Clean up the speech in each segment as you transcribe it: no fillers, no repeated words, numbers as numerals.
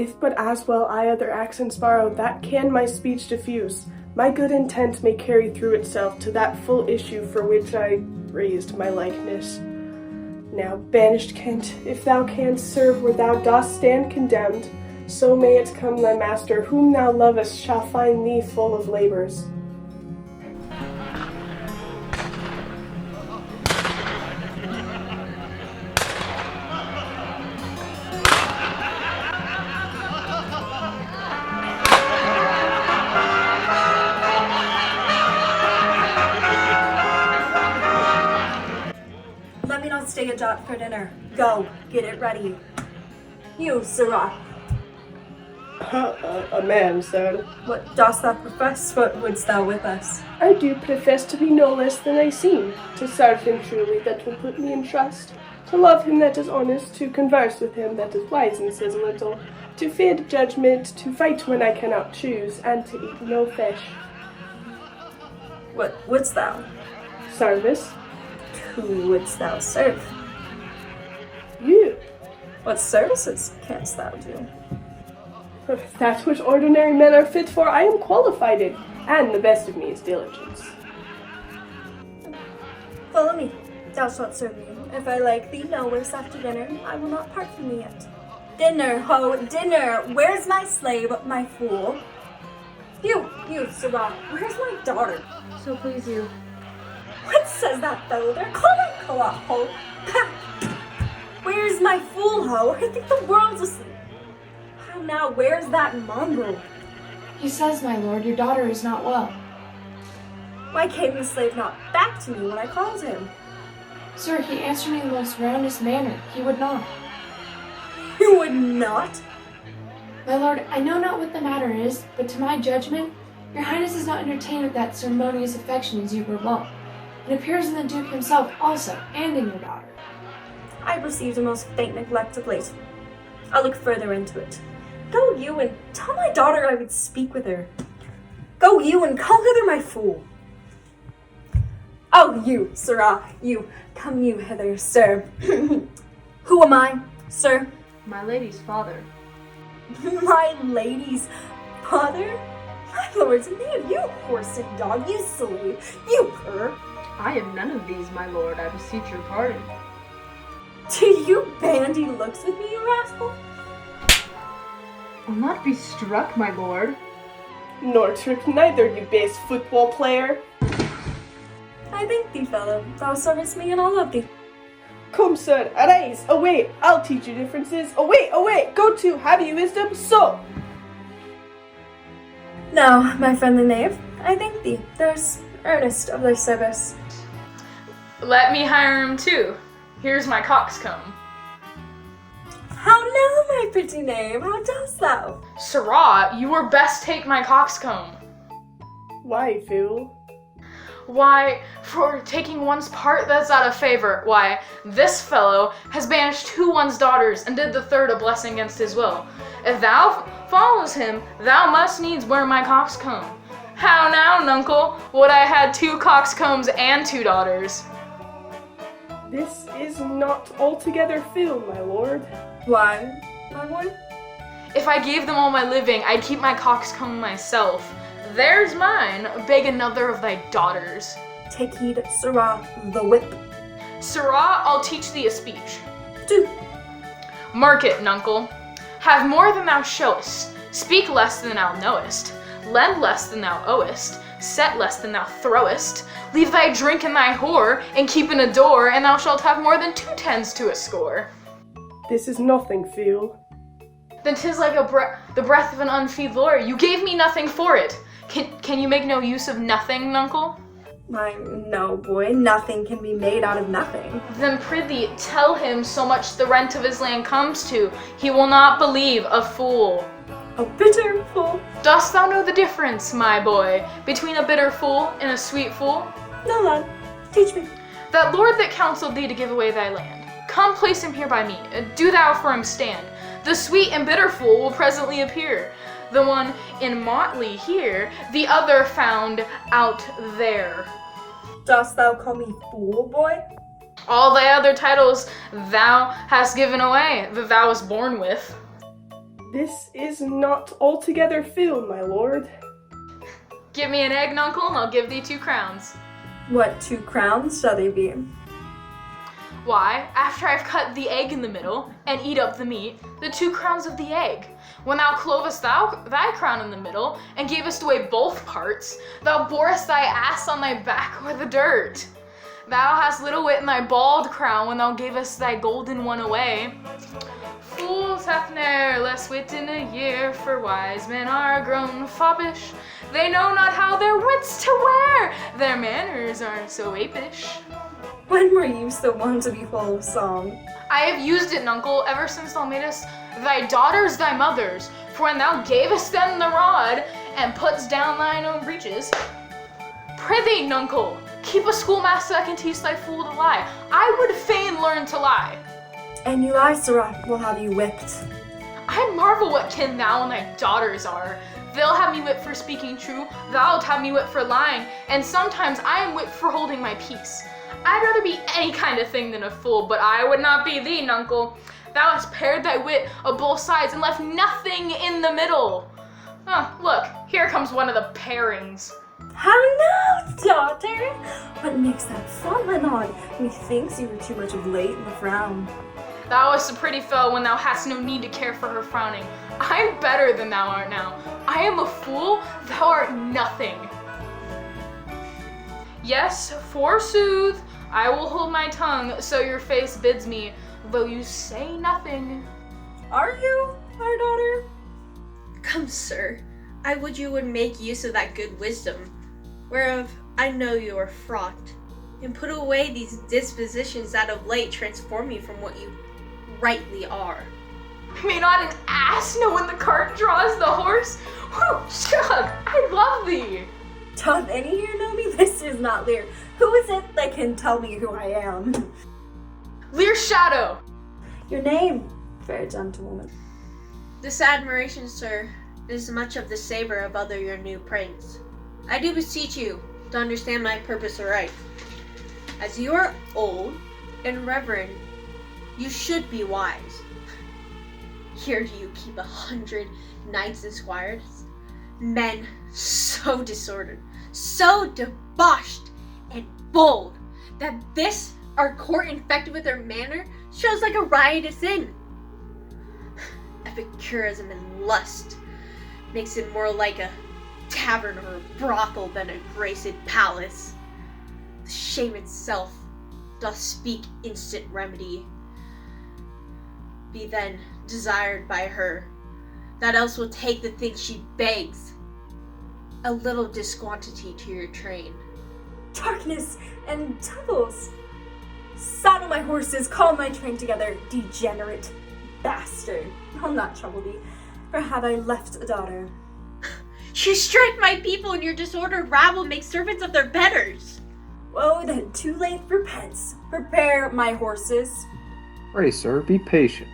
If but as well I other accents borrow, that can my speech diffuse. My good intent may carry through itself to that full issue for which I raised my likeness. Now, banished Kent, if thou canst serve where thou dost stand condemned, so may it come thy master, whom thou lovest, shall find thee full of labors. Let me not stay a jot for dinner. Go, get it ready. You, sirrah. A man, sir. What dost thou profess? What wouldst thou with us? I do profess to be no less than I seem, to serve him truly that will put me in trust, to love him that is honest, to converse with him that is wise and says little, to fear judgment, to fight when I cannot choose, and to eat no fish. What wouldst thou? Service. Who wouldst thou serve? You. What services canst thou do? That which ordinary men are fit for I am qualified in, and the best of me is diligence. Follow me. Thou shalt serve me. If I like thee no worse after dinner, I will not part from thee yet. Dinner, ho, dinner! Where's my slave, my fool? You, sirrah, where's my daughter? So please you. What says that fellow there? Call up, ho! Where's my fool, ho? I think the world's asleep. How now, where's that mongrel? He says, my lord, your daughter is not well. Why came the slave not back to me when I called him? Sir, he answered me in the most roundest manner. He would not. You would not? My lord, I know not what the matter is, but to my judgment, your highness is not entertained with that ceremonious affection as you were wont. It appears in the duke himself also, and in your daughter. I received a most faint neglect of late. I'll look further into it. Go you and tell my daughter I would speak with her. Go you and call hither my fool. Oh, you, sirrah, you, come you hither, sir. Who am I, sir? My lady's father. My lady's father? My lord's name, you horsey dog, you slave, you cur. I am none of these, my lord. I beseech your pardon. Do you bandy looks with me, you rascal? I'll not be struck, my lord. Nor trick neither, you base football player. I thank thee, fellow. Thou servest me and I'll love thee. Come, sir, arise, away, I'll teach you differences. Away, go to, have you wisdom, so. Now, my friendly knave, I thank thee. There's earnest of thy service. Let me hire him too. Here's my coxcomb. How now, my pretty knave, how dost thou? Sirrah, you were best take my coxcomb. Why, fool? Why, for taking one's part that's out of favor. Why, this fellow has banished 2 one's daughters and did the third a blessing against his will. If thou follows him, thou must needs wear my coxcomb. How now, nuncle, would I had 2 coxcombs and 2 daughters? This is not altogether fair, my lord. Why, my boy? If I gave them all my living, I'd keep my coxcomb myself. There's mine, beg another of thy daughters. Take heed, sirrah, the whip. Sirrah, I'll teach thee a speech. Do. Mark it, nuncle. Have more than thou showest, speak less than thou knowest, lend less than thou owest, set less than thou throwest, leave thy drink and thy whore, and keep in a door, and thou shalt have more than 2 tens to a score. This is nothing, fool. Then 'tis like the breath of an unfeed lawyer. You gave me nothing for it. Can you make no use of nothing, nuncle? Why, no, boy, nothing can be made out of nothing. Then prithee, tell him so much the rent of his land comes to. He will not believe a fool. A bitter fool? Dost thou know the difference, my boy, between a bitter fool and a sweet fool? No, lad, teach me. That lord that counseled thee to give away thy land, come place him here by me, do thou for him stand. The sweet and bitter fool will presently appear, the one in motley here, the other found out there. Dost thou call me fool, boy? All thy other titles thou hast given away, that thou wast born with. This is not altogether fill, my lord. Give me an egg, nuncle, and I'll give thee 2 crowns. What 2 crowns shall they be? Why, after I've cut the egg in the middle, and eat up the meat, the 2 crowns of the egg. When thou clovest thy crown in the middle, and gavest away both parts, thou borest thy ass on thy back with the dirt. Thou hast little wit in thy bald crown when thou gavest thy golden one away. Fools hath ne'er less wit in a year, for wise men are grown foppish. They know not how their wits to wear, their manners are so apish. When were you so one to be full of song? I have used it, nuncle, ever since thou madest thy daughters thy mothers, for when thou gavest them the rod, and putst down thine own breeches. Prithee, nuncle, keep a schoolmaster that can teach thy fool to lie. I would fain learn to lie. And you lie, sirrah, will have you whipped. I marvel what kin thou and thy daughters are. They'll have me whipped for speaking true, thou'lt have me whipped for lying, and sometimes I am whipped for holding my peace. I'd rather be any kind of thing than a fool, but I would not be thee, nuncle. Thou hast pared thy wit of both sides and left nothing in the middle. Oh, look, here comes one of the pairings. How now, daughter? What makes that front, my lord? Methinks you were too much of late in the frown. Thou wast a pretty fellow when thou hadst no need to care for her frowning. I'm better than thou art now. I am a fool, thou art nothing. Yes, forsooth, I will hold my tongue, so your face bids me, though you say nothing. Are you, our daughter? Come, sir, I would you would make use of that good wisdom, whereof I know you are fraught, and put away these dispositions that of late transform you from what you rightly are. May not an ass know when the cart draws the horse? Whew, Chug, I love thee. Doth any here know me? This is not Lear. Who is it that can tell me who I am? Lear Shadow. Your name, fair gentlewoman. This admiration, sir, is much of the savor of other your new prince. I do beseech you to understand my purpose aright. As you are old and reverend, you should be wise. Here do you keep 100 knights and squires, men so disordered, so debauched and bold, that this, our court infected with their manner, shows like a riotous inn. Epicurism and lust makes it more like a tavern or a brothel than a graced palace. The shame itself doth speak instant remedy. Be then desired by her, that else will take the thing she begs. A little disquantity to your train. Darkness and devils. Saddle my horses, call my train together, degenerate bastard. I'll not trouble thee, for have I left a daughter? You strike my people, and your disordered rabble make servants of their betters. Woe then, too late for pence. Prepare my horses. Pray, sir, be patient.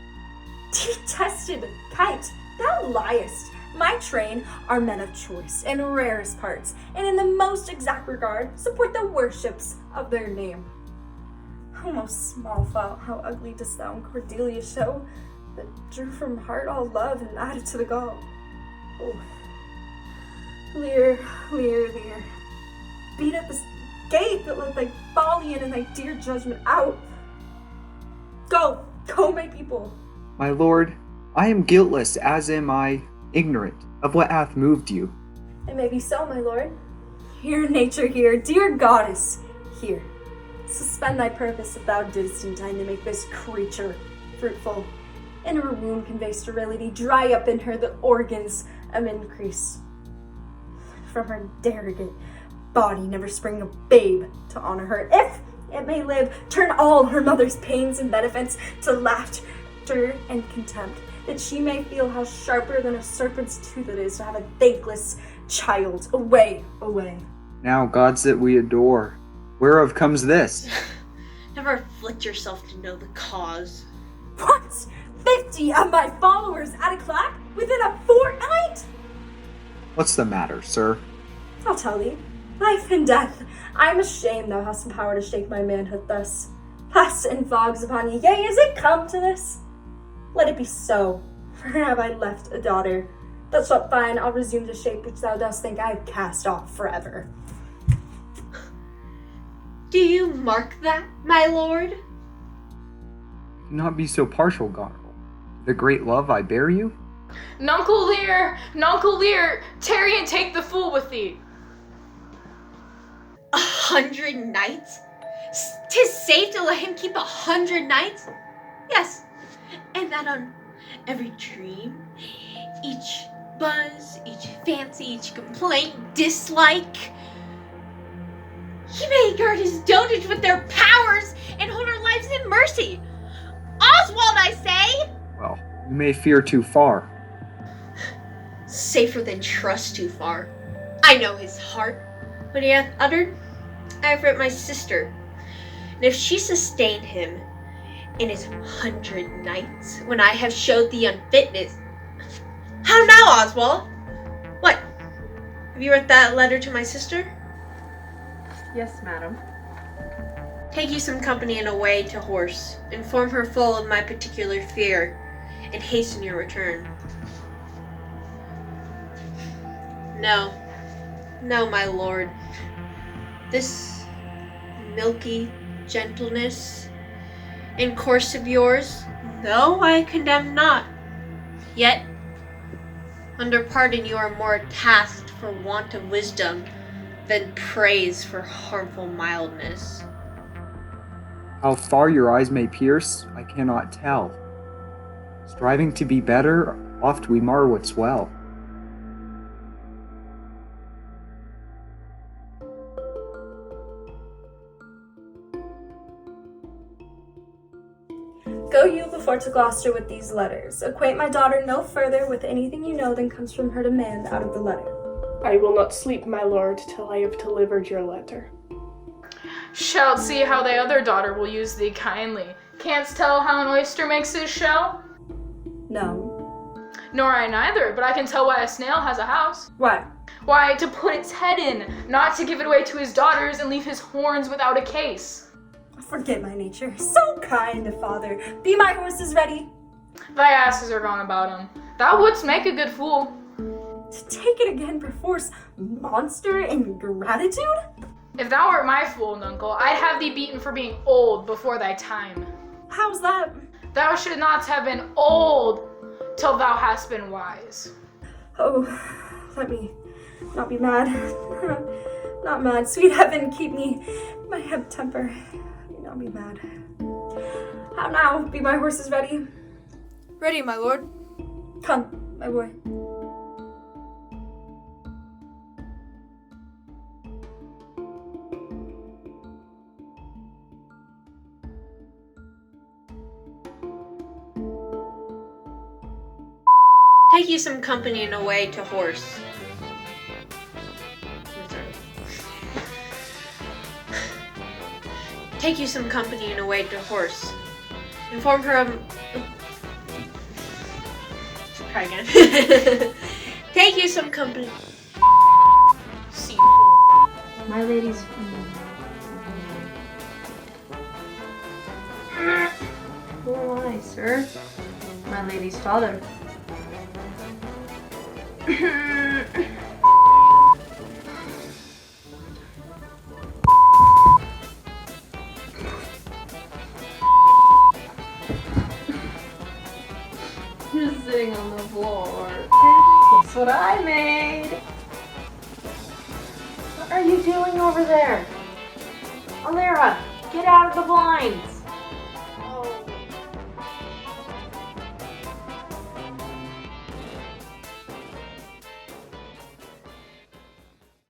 Detested kite, thou liest. My train are men of choice and rarest parts, and in the most exact regard support the worships of their name. O most small fowl, how ugly dost thou and Cordelia show, that drew from heart all love and added to the gall. Oh, Lear, Lear, Lear, beat at this gate that let thy folly in and thy dear judgment out. Go, go, my people. My lord, I am guiltless, as am I ignorant of what hath moved you. It may be so, my lord. Hear nature here, dear goddess, here. Suspend thy purpose if thou didst intend to make this creature fruitful. In her womb convey sterility, dry up in her the organs of increase. From her derogate body never spring a babe to honor her. If it may live, turn all her mother's pains and benefits to laughter and contempt, that she may feel how sharper than a serpent's tooth it is to have a thankless child. Away, away. Now, gods that we adore, whereof comes this? Never afflict yourself to know the cause. What? 50 of my followers at a clap within a fortnight? What's the matter, sir? I'll tell thee. Life and death. I'm ashamed thou hast the power to shake my manhood thus. Pest and fogs upon ye. Yea, is it come to this? Let it be so. Or have I left a daughter? That's not fine. I'll resume the shape which thou dost think I have cast off forever. Do you mark that, my lord? Do not be so partial, Goneril. The great love I bear you? Nuncle Lear, tarry and take the fool with thee. 100 knights? 'Tis safe to let him keep 100 knights? Yes, and that on every dream, each buzz, each fancy, each complaint, dislike. He may guard his dotage with their powers and hold our lives in mercy. Oswald, I say! Well, you may fear too far. Safer than trust too far. I know his heart. What he hath uttered, I have writ my sister. And if she sustain him in his 100 nights, when I have showed the unfitness. How now, Oswald? What? Have you read that letter to my sister? Yes, madam. Take you some company and away to horse. Inform her full of my particular fear, and hasten your return. No, my lord. This milky gentleness and course of yours, though I condemn not, yet under pardon you are more tasked for want of wisdom than praise for harmful mildness. How far your eyes may pierce, I cannot tell. Striving to be better, oft we mar what's well. Go you before to Gloucester with these letters. Acquaint my daughter no further with anything you know than comes from her demand out of the letter. I will not sleep, my lord, till I have delivered your letter. Shalt see how thy other daughter will use thee kindly. Canst tell how an oyster makes his shell? No. Nor I neither, but I can tell why a snail has a house. Why? Why, to put its head in, not to give it away to his daughters and leave his horns without a case. Forget my nature. So kind, father. Be my horses ready. Thy asses are gone about him. Thou wouldst make a good fool. To take it again perforce, monster ingratitude? If thou wert my fool, nuncle, I'd have thee beaten for being old before thy time. How's that? Thou should not have been old till thou hast been wise. Oh, let me not be mad. Not mad. Sweet heaven, keep me my hep temper. Not be mad. How now? Be my horses ready? Ready, my lord. Come, my boy. Take you some company and away to horse. Take you some company and away to horse. Inform her of... Try again. Take you some company... See. My lady's... Who am I, sir? My lady's father. Just sitting on the floor. That's what I made. What are you doing over there? Alira, get out of the blinds.